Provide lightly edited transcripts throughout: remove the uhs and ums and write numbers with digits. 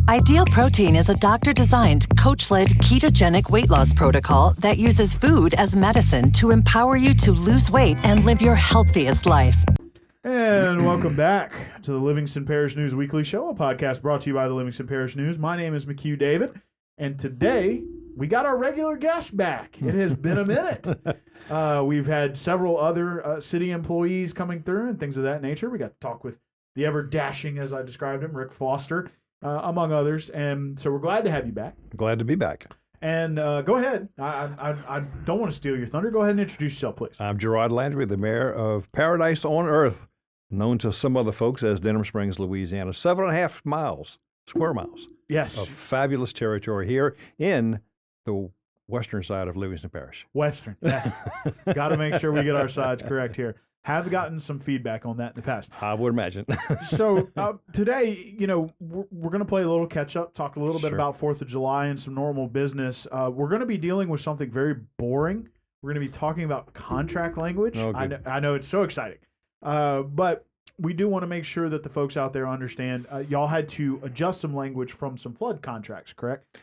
Ideal Protein is a doctor-designed, coach-led ketogenic weight loss protocol that uses food as medicine to empower you to lose weight and live your healthiest life. And welcome back to the Livingston Parish News Weekly Show, a podcast brought to you by the Livingston Parish News. My name is McHugh David, and today we got our regular guest back. It has been a minute. We've had several other city employees coming through and things of that nature. We got to talk with the ever-dashing, as I described him, Rick Foster, among others. And so we're glad to have you back. Glad to be back. And go ahead. I don't want to steal your thunder. Go ahead and introduce yourself, please. I'm Gerard Landry, the mayor of Paradise on Earth, known to some other folks as Denham Springs, Louisiana. 7.5 miles, square miles. Yes. Of fabulous territory here in the western side of Livingston Parish. Western. Yes. Got to make sure we get our sides correct here. Have gotten some feedback on that in the past. I would imagine. So today, we're going to play a little catch-up, talk a little bit about 4th of July and some normal business. We're going to be dealing with something very boring. We're going to be talking about contract language. Oh, I know it's so exciting. But we do want to make sure that the folks out there understand y'all had to adjust some language from some flood contracts, correct?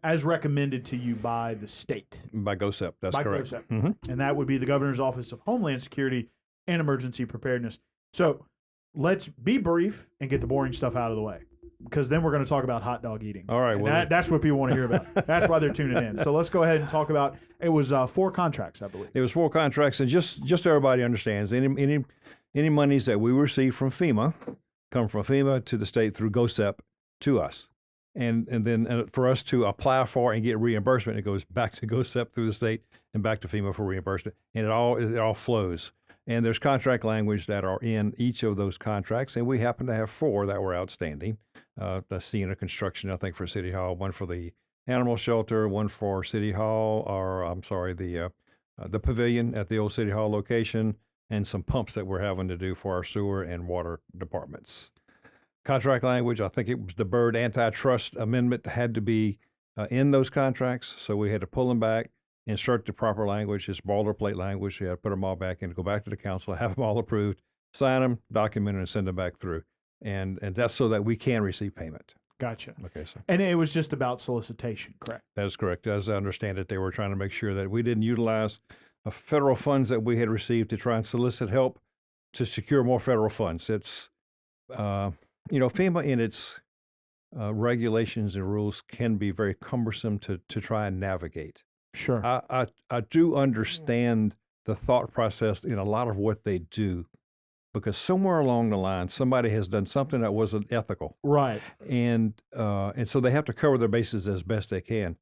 As recommended to you by the state. By GOSEP, that's correct. GOSEP. Mm-hmm. And that would be the Governor's Office of Homeland Security and Emergency Preparedness. So let's be brief and get the boring stuff out of the way, because then we're going to talk about hot dog eating. All right. Well, that's what people want to hear about. That's why they're tuning in. So let's go ahead and talk about, it was 4 contracts, I believe. It was 4 contracts, and just so everybody understands, any monies that we receive from FEMA come from FEMA to the state through GOSEP to us. And then for us to apply for and get reimbursement, it goes back to GOSEP through the state and back to FEMA for reimbursement. And it all flows. And there's contract language that are in each of those contracts, and we happen to have 4 that were outstanding. The Sienna construction, I think, for City Hall, one for the animal shelter, one for City Hall, the pavilion at the old City Hall location, and some pumps that we're having to do for our sewer and water departments. Contract language, I think it was the Byrd antitrust amendment had to be in those contracts, so we had to pull them back, insert the proper language. It's boilerplate language. We had to put them all back in, go back to the council, have them all approved, sign them, document them, and send them back through. And that's so that we can receive payment. Gotcha. Okay, so. And it was just about solicitation, correct? That is correct. As I understand it, they were trying to make sure that we didn't utilize federal funds that we had received to try and solicit help to secure more federal funds. It's, FEMA in its regulations and rules can be very cumbersome to try and navigate. Sure. I do understand the thought process in a lot of what they do, because somewhere along the line, somebody has done something that wasn't ethical. Right. And so they have to cover their bases as best they can.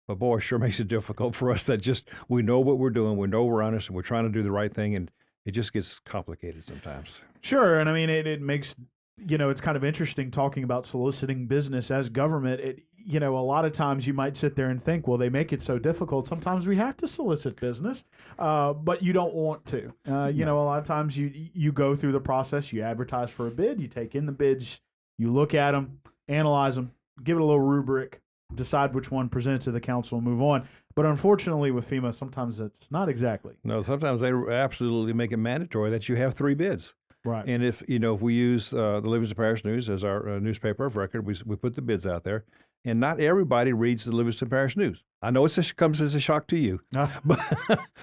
But boy, it sure makes it difficult for us that we know what we're doing, we know we're honest, and we're trying to do the right thing, and it just gets complicated sometimes. Sure. And I mean, it makes, it's kind of interesting talking about soliciting business as government. A lot of times you might sit there and think, well, they make it so difficult. Sometimes we have to solicit business, but you don't want to. A lot of times you go through the process, you advertise for a bid, you take in the bids, you look at them, analyze them, give it a little rubric, decide which one presented to the council and move on. But unfortunately with FEMA, sometimes that's not exactly. No, sometimes they absolutely make it mandatory that you have 3 bids. Right. And if we use the Livingston Parish News as our newspaper of record, we put the bids out there, and not everybody reads the Livingston Parish News. I know it comes as a shock to you,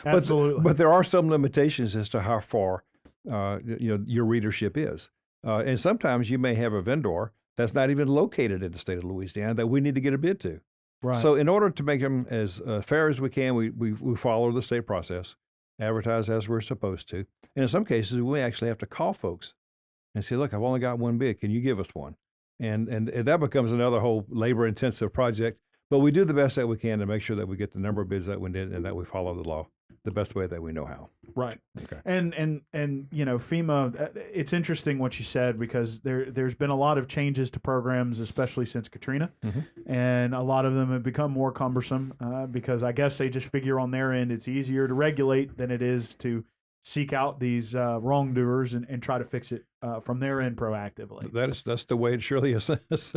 absolutely. But there are some limitations as to how far your readership is, and sometimes you may have a vendor that's not even located in the state of Louisiana that we need to get a bid to. Right. So in order to make them as fair as we can, we follow the state process, advertise as we're supposed to. And in some cases, we actually have to call folks and say, look, I've only got 1 bid. Can you give us one? And that becomes another whole labor-intensive project. But we do the best that we can to make sure that we get the number of bids that we did and that we follow the law the best way that we know how. Right. Okay. And FEMA, it's interesting what you said, because there's been a lot of changes to programs, especially since Katrina. Mm-hmm. And a lot of them have become more cumbersome because I guess they just figure on their end it's easier to regulate than it is to seek out these wrongdoers and try to fix it from their end proactively. That's the way it surely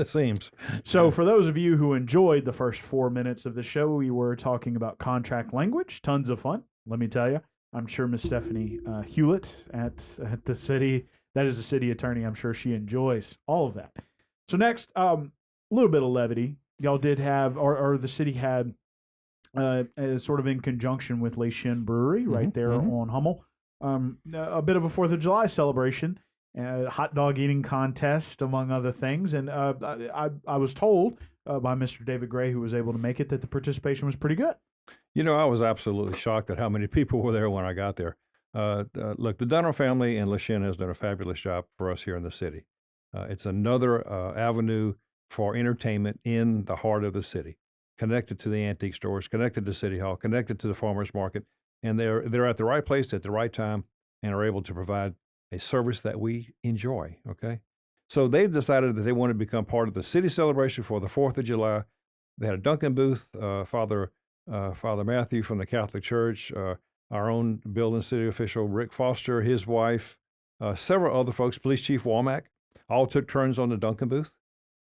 seems. So for those of you who enjoyed the first 4 minutes of the show, we were talking about contract language. Tons of fun, let me tell you. I'm sure Miss Stephanie Hewlett at the city, that is the city attorney, I'm sure she enjoys all of that. So next, little bit of levity. Y'all did have, or the city had, sort of in conjunction with Le Chien Brewery right there on Hummel, a bit of a 4th of July celebration, hot dog eating contest, among other things. And I was told by Mr. David Gray, who was able to make it, that the participation was pretty good. You know, I was absolutely shocked at how many people were there when I got there. Look, the Dunham family in Le Chien has done a fabulous job for us here in the city. It's another avenue for entertainment in the heart of the city, connected to the antique stores, connected to City Hall, connected to the farmers market, and they're at the right place at the right time and are able to provide a service that we enjoy. Okay, so they've decided that they want to become part of the city celebration for the 4th of July. They had a Duncan booth, Father Matthew from the Catholic Church, our own building city official Rick Foster, his wife, several other folks, Police Chief Womack, all took turns on the Duncan booth.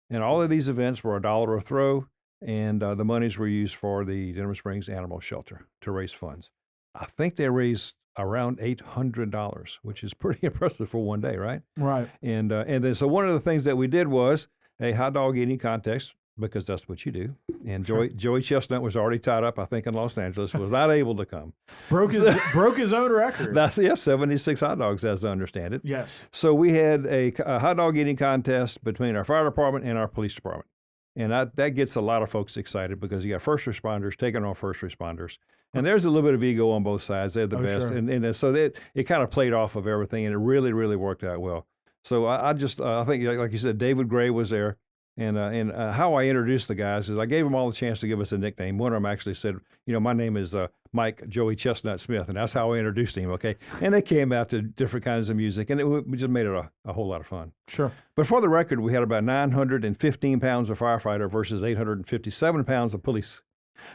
And all of these events were $1 a throw, and the monies were used for the Denham Springs Animal Shelter to raise funds. I think they raised around $800, which is pretty impressive for one day, right? Right. And then so one of the things that we did was a hot dog eating contest, because that's what you do. And Joey Chestnut was already tied up, I think, in Los Angeles, was not able to come. Broke his own record. That's 76 hot dogs, as I understand it. Yes. So we had a hot dog eating contest between our fire department and our police department. And that gets a lot of folks excited, because you got first responders taking on first responders. And there's a little bit of ego on both sides. They're the best. Sure. And so it kind of played off of everything, and it really, really worked out well. So I think, like you said, David Gray was there. And how I introduced the guys is I gave them all a chance to give us a nickname. One of them actually said, my name is Mike Joey Chestnut Smith, and that's how I introduced him, okay? And they came out to different kinds of music, and we just made it a whole lot of fun. Sure. But for the record, we had about 915 pounds of firefighter versus 857 pounds of police.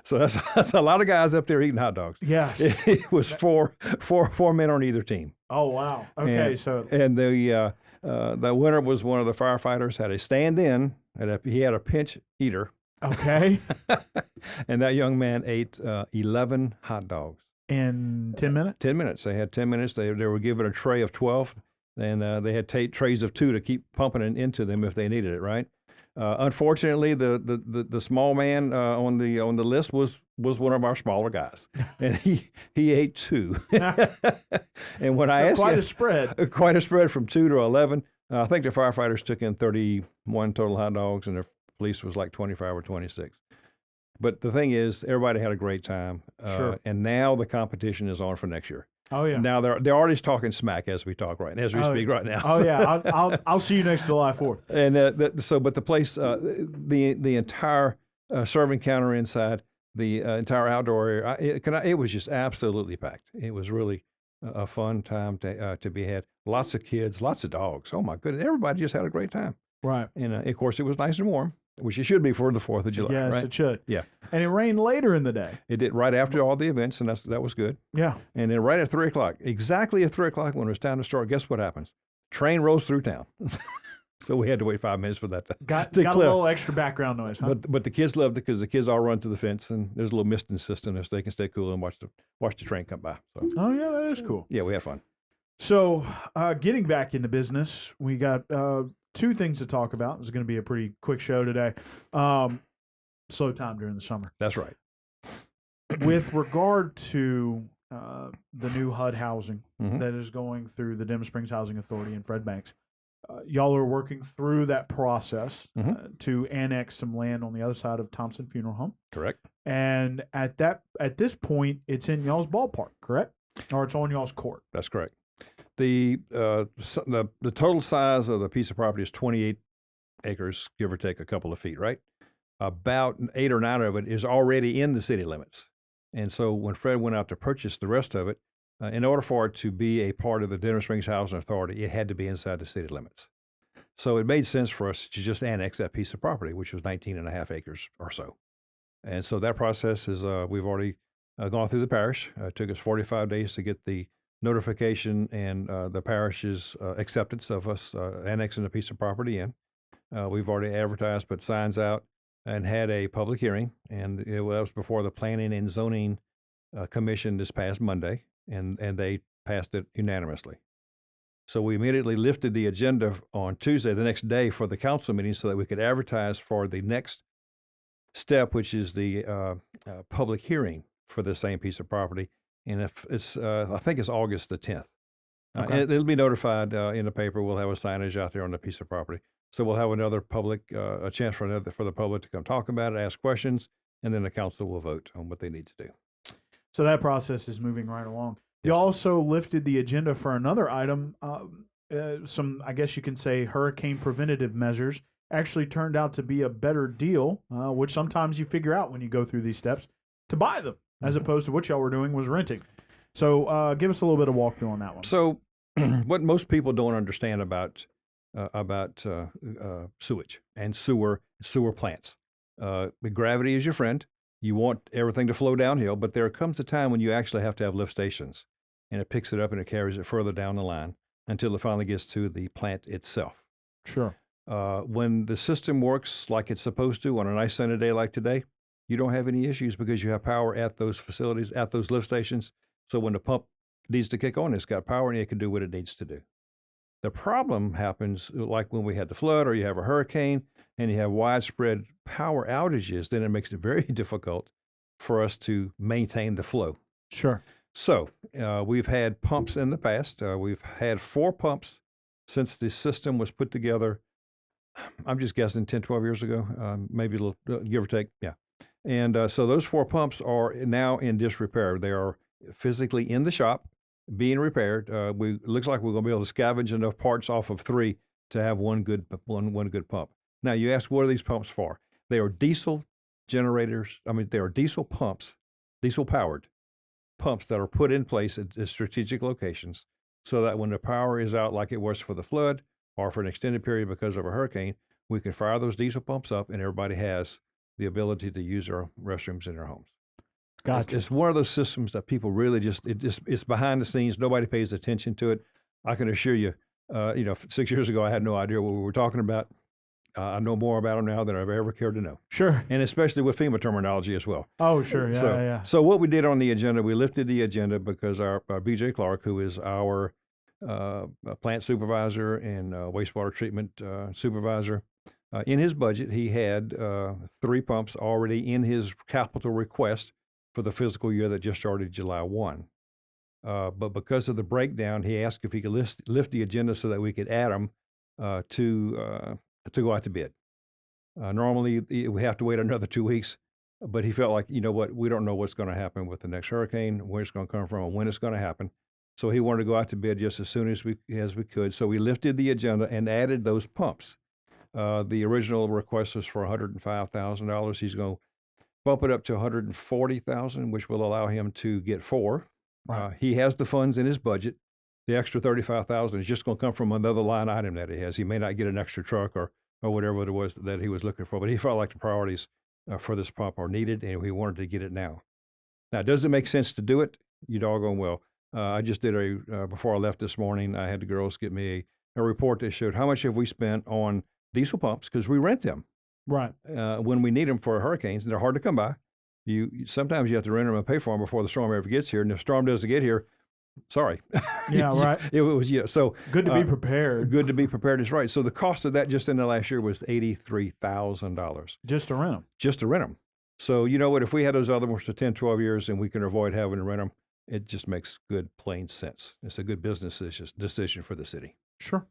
So that's a lot of guys up there eating hot dogs. Yes. It was four men on either team. Oh, wow. Okay, and the winner was one of the firefighters, had a stand-in, and he had a pinch eater. Okay. And that young man ate 11 hot dogs. In 10 minutes? 10 minutes. They had 10 minutes. They were given a tray of 12, and they had trays of 2 to keep pumping it into them if they needed it, right? Unfortunately, the small man on the list was one of our smaller guys, and he ate 2. And when I asked quite a spread from 2 to 11. I think the firefighters took in 31 total hot dogs, and the police was like 25 or 26. But the thing is, everybody had a great time. Sure. And now the competition is on for next year. Oh yeah. Now they're already talking smack as we talk right now, as we speak right now. Oh yeah. I'll see you next July 4th. And but the place, the entire serving counter inside, the entire outdoor area, it was just absolutely packed. It was really a fun time to be had. Lots of kids, lots of dogs. Oh my goodness, everybody just had a great time. Right. And of course, it was nice and warm, which it should be for the 4th of July. Yes, right? it should. Yeah. And it rained later in the day. It did right after all the events, and that was good. Yeah. And then right at 3 o'clock, exactly at 3 o'clock when it was time to start, guess what happens? Train rolls through town. So we had to wait 5 minutes for that to got clear. A little extra background noise, huh? But the kids loved it, because the kids all run to the fence, and there's a little misting system so they can stay cool and watch the train come by. So. Oh yeah, that is cool. Yeah, we had fun. So getting back into business, we got 2 things to talk about. It's going to be a pretty quick show today. Slow time during the summer. That's right. With regard to the new HUD housing that is going through the Denham Springs Housing Authority and Fred Banks, y'all are working through that process to annex some land on the other side of Thompson Funeral Home. Correct. And at this point, it's in y'all's ballpark, correct? Or it's on y'all's court. That's correct. The total size of the piece of property is 28 acres, give or take a couple of feet, right? About 8 or 9 of it is already in the city limits. And so when Fred went out to purchase the rest of it, in order for it to be a part of the Denham Springs Housing Authority, it had to be inside the city limits. So it made sense for us to just annex that piece of property, which was 19 and a half acres or so. And so that process is, we've already gone through the parish. It took us 45 days to get the notification and the parish's acceptance of us annexing a piece of property in. We've already advertised, put signs out, and had a public hearing, and it was before the Planning and Zoning Commission this past Monday, and they passed it unanimously. So we immediately lifted the agenda on Tuesday, the next day, for the council meeting so that we could advertise for the next step, which is the public hearing for the same piece of property. And if it's, I think it's August the 10th. Okay. It'll be notified in the paper. We'll have a signage out there on the piece of property. So we'll have another public, a chance for the public to come talk about it, ask questions, and then the council will vote on what they need to do. So that process is moving right along. You Yes. also lifted the agenda for another item. Some, I guess you can say, hurricane preventative measures actually turned out to be a better deal, which sometimes you figure out when you go through these steps, to buy them, as opposed to what y'all were doing was renting. So give us a little bit of walkthrough on that one. So what most people don't understand about sewage and sewer plants. Gravity is your friend. You want everything to flow downhill, but there comes a time when you actually have to have lift stations, and it picks it up and it carries it further down the line until it finally gets to the plant itself. Sure. When the system works like it's supposed to on a nice sunny day like today, you don't have any issues because you have power at those facilities, at those lift stations. So when the pump needs to kick on, it's got power and it can do what it needs to do. The problem happens like when we had the flood or you have a hurricane and you have widespread power outages, then it makes it very difficult for us to maintain the flow. Sure. So we've had pumps in the past. We've had 4 pumps since the system was put together. I'm just guessing 10, 12 years ago, maybe a little, give or take. Yeah. And so those 4 pumps are now in disrepair. They are physically in the shop being repaired. Looks like we're going to be able to scavenge enough parts off of 3 to have one good pump. Now you ask, what are these pumps for? They are diesel generators. I mean, they are diesel pumps, diesel powered pumps that are put in place at strategic locations so that when the power is out, like it was for the flood or for an extended period because of a hurricane, we can fire those diesel pumps up and everybody has the ability to use our restrooms in their homes. Gotcha. It's one of those systems that people really it's behind the scenes. Nobody pays attention to it. I can assure you, 6 years ago, I had no idea what we were talking about. I know more about them now than I've ever cared to know. Sure. And especially with FEMA terminology as well. Oh, sure. Yeah, yeah. So what we did on the agenda, we lifted the agenda because our BJ Clark, who is our plant supervisor and wastewater treatment supervisor, in his budget, he had 3 pumps already in his capital request for the fiscal year that just started July 1. But because of the breakdown, he asked if he could lift the agenda so that we could add them to go out to bid. Normally, we have to wait another 2 weeks, but he felt like, you know what, we don't know what's going to happen with the next hurricane, where it's going to come from, and when it's going to happen. So he wanted to go out to bid just as soon as we could. So we lifted the agenda and added those pumps. The original request was for $105,000. He's going to bump it up to $140,000, which will allow him to get 4. Right. He has the funds in his budget. The extra $35,000 is just going to come from another line item that he has. He may not get an extra truck or whatever it was that he was looking for, but he felt like the priorities for this pump are needed, and he wanted to get it now. Now, does it make sense to do it? You doggone well. I just did before I left this morning, I had the girls get me a report that showed how much have we spent on diesel pumps, because we rent them. Right. When we need them for hurricanes, and they're hard to come by. Sometimes you have to rent them and pay for them before the storm ever gets here, and if the storm doesn't get here, sorry. Yeah, right. It was, yeah. So good to be prepared. Good to be prepared is right. So the cost of that just in the last year was $83,000. Just to rent them. Just to rent them. So you know what? If we had those other ones for 10, 12 years and we can avoid having to rent them, it just makes good, plain sense. It's a good business decision for the city. Sure.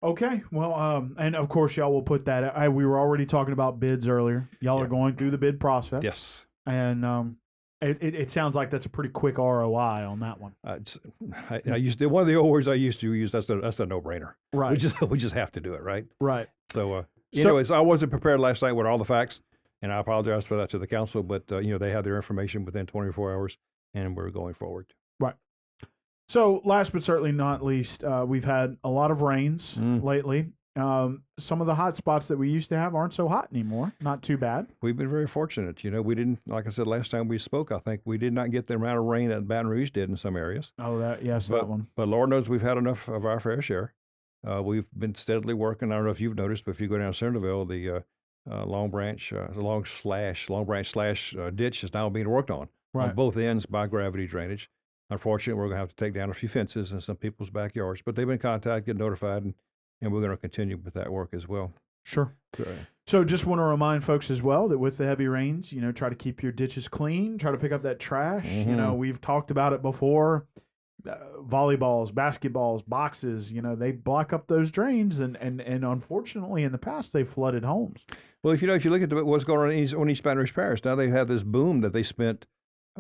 Okay. Well, and of course, y'all will put that. We were already talking about bids earlier. Y'all are going through the bid process. Yes. And it sounds like that's a pretty quick ROI on that one. I used one of the old words I used to use. That's a no-brainer. Right. We just have to do it, right? Right. So, anyways, I wasn't prepared last night with all the facts, and I apologize for that to the council. But they had their information within 24 hours, and we're going forward. Right. So, last but certainly not least, we've had a lot of rains lately. Some of the hot spots that we used to have aren't so hot anymore. Not too bad. We've been very fortunate. We didn't, like I said last time we spoke, I think we did not get the amount of rain that Baton Rouge did in some areas. Oh, that one. But Lord knows we've had enough of our fair share. We've been steadily working. I don't know if you've noticed, but if you go down Centerville, the Long Branch / ditch is now being worked on right. both ends by gravity drainage. Unfortunately, we're going to have to take down a few fences in some people's backyards, but they've been contacted, notified, and we're going to continue with that work as well. Sure. So, So just want to remind folks as well that with the heavy rains, try to keep your ditches clean, try to pick up that trash. We've talked about it before. Volleyballs, basketballs, boxes, they block up those drains, and unfortunately in the past they flooded homes. Well, if you look at what's going on East Baton Rouge Parish, now they have this boom that they spent,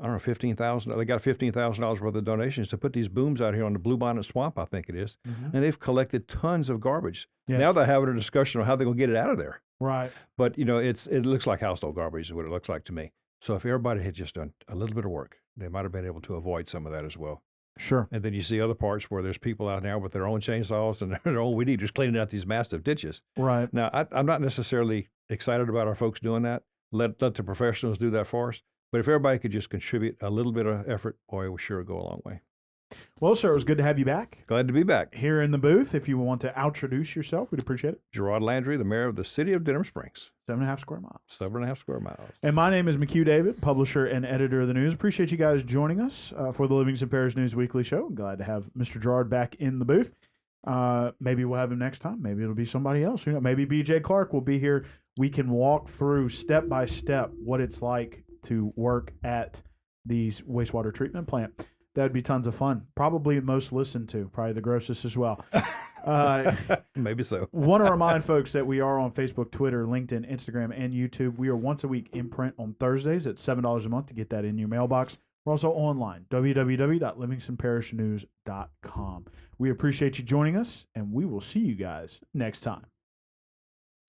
I don't know, $15,000. They got $15,000 worth of donations to put these booms out here on the Bluebonnet Swamp, I think it is, and they've collected tons of garbage. Yes. Now they're having a discussion on how they're going to get it out of there. Right. But it looks like household garbage is what it looks like to me. So if everybody had just done a little bit of work, they might have been able to avoid some of that as well. Sure. And then you see other parts where there's people out now with their own chainsaws and their own weed eaters cleaning out these massive ditches. Right. Now, I'm not necessarily excited about our folks doing that. Let the professionals do that for us. But if everybody could just contribute a little bit of effort, boy, it would sure go a long way. Well, sir, it was good to have you back. Glad to be back. Here in the booth. If you want to introduce yourself, we'd appreciate it. Gerard Landry, the mayor of the city of Denham Springs. 7.5 square miles. 7.5 square miles. And my name is McHugh David, publisher and editor of the news. Appreciate you guys joining us for the Livingston Parish News Weekly Show. Glad to have Mr. Gerard back in the booth. Maybe we'll have him next time. Maybe it'll be somebody else. Maybe BJ Clark will be here. We can walk through step by step what it's like to work at these wastewater treatment plant. That'd be tons of fun. Probably the most listened to. Probably the grossest as well. Maybe so. Want to remind folks that we are on Facebook, Twitter, LinkedIn, Instagram, and YouTube. We are once a week in print on Thursdays at $7 a month to get that in your mailbox. We're also online, www.livingstonparishnews.com. We appreciate you joining us, and we will see you guys next time.